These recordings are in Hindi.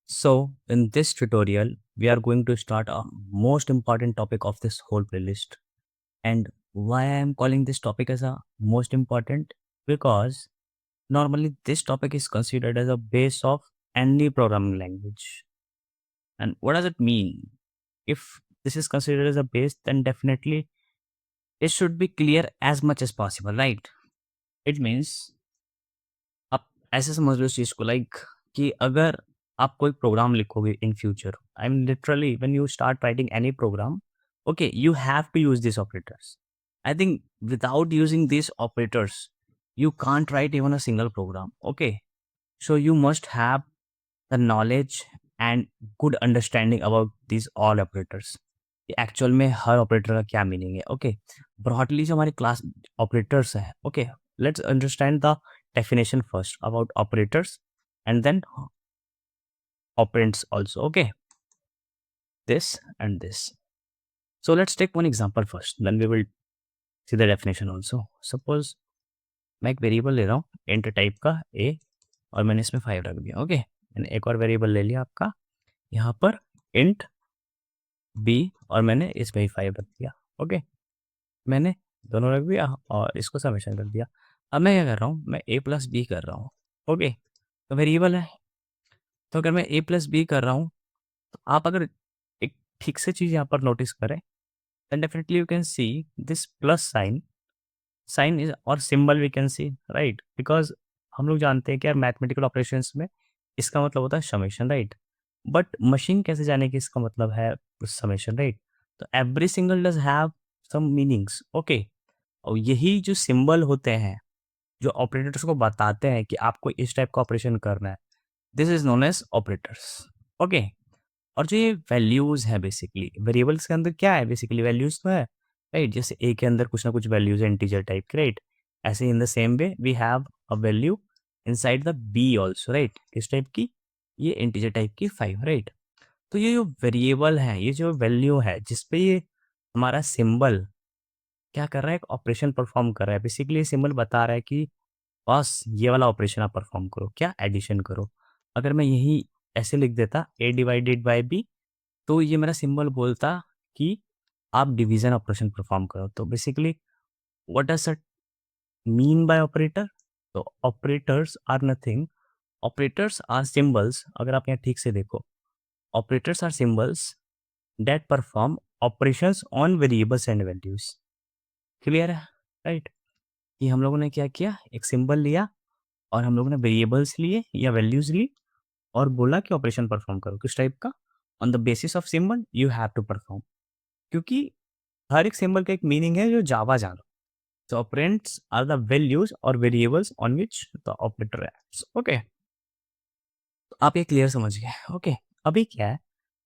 So, in this tutorial, we are going to start a most important topic of this whole playlist. And why I am calling this topic as a most important? Because normally this topic is considered as a base of any programming language. And what does it mean? If this is considered as a base, then definitely it should be clear as much as possible, right? It means आप ऐसे समझ लो इस चीज को लाइक कि अगर आप कोई प्रोग्राम लिखोगे in future I mean literally when you start writing any program okay you have to use these operators. I think without using these operators you can't write even a single program. Okay, so you must have the knowledge and good understanding about these all operators. Actual में हर ऑपरेटर का क्या मीनिंग है. ओके, ब्रॉडली जो हमारे क्लास ऑपरेटर्स है. Okay, let's understand the definition first about operators and then operands also. Okay, this and this. So let's take one example first, then we will see the definition also. Suppose मैं एक वेरिएबल ले रहा हूँ int टाइप का a और मैंने इसमें 5 रख दिया. ओके, मैंने एक और वेरिएबल ले लिया आपका यहाँ पर int b और मैंने इसमें ही 5 रख दिया. ओके, मैंने दोनों रख दिया और इसको समेशन कर दिया. अब मैं क्या कर रहा हूँ, मैं a प्लस बी कर रहा हूँ. ओके, तो वेरिएबल है, तो अगर मैं a प्लस बी कर रहा हूँ तो आप अगर एक ठीक से चीज़ यहाँ पर नोटिस करें then definitely you can see this plus sign is और symbol we can see right because हम लोग जानते हैं कि यार मैथमेटिकल ऑपरेशंस में इसका मतलब होता है समेशन राइट. बट मशीन कैसे जाने कि इसका मतलब है समेशन राइट. तो every single does have some meanings. Okay, और यही जो सिंबल होते हैं जो ऑपरेटर्स को बताते हैं कि आपको इस टाइप का ऑपरेशन करना है, this is known as operators. Okay, और जो ये वैल्यूज है बेसिकली वेरिएबल्स के अंदर क्या है, बेसिकली वैल्यूज तो है राइट. जैसे ए के अंदर कुछ ना कुछ वैल्यूज है इंटीजर टाइप के राइट. ऐसे in the same way we have a value inside the B also right. किस टाइप की, ये इंटीजर टाइप की 5 राइट. तो ये जो वेरिएबल है, ये जो वैल्यू है जिसपे ये हमारा सिंबल क्या कर रहा है, एक ऑपरेशन परफॉर्म कर रहा है. बेसिकली ये सिंबल बता रहा है कि बस ये वाला ऑपरेशन आप परफॉर्म करो, क्या एडिशन करो. अगर मैं यही ऐसे लिख देता a डिवाइडेड बाय b तो ये मेरा सिंबल बोलता कि आप डिवीजन ऑपरेशन परफॉर्म करो. तो basically what does it mean by operator. तो operators are nothing, operators are symbols. अगर आप यहाँ ठीक से देखो, operators are symbols that perform operations on variables and values. Clear है राइट. कि हम लोगों ने क्या किया, एक सिंबल लिया और हम लोगों ने वेरिएबल्स लिए या वैल्यूज ली और बोला कि ऑपरेशन परफॉर्म करो. किस टाइप का, on the basis of symbol you have to perform. क्योंकि हर एक सिंबल का एक मीनिंग है जो जावा जानो. So operands are the values or variables on which the operator acts. Okay, तो आप ये क्लियर समझ गए. ओके, अभी क्या है,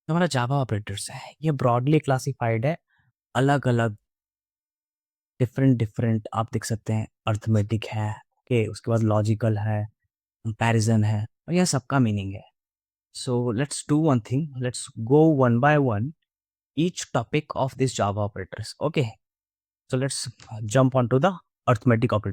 हमारा जावा ऑपरेटर्स है, ये ब्रॉडली क्लासिफाइड है अलग अलग डिफरेंट डिफरेंट. आप देख सकते हैं अर्थमेटिक है. ओके, उसके बाद लॉजिकल है, कंपैरिजन है, और यह सबका मीनिंग है. So let's do one thing, let's go one by one each topic of this Java operators. Okay, so let's jump onto the arithmetic operator.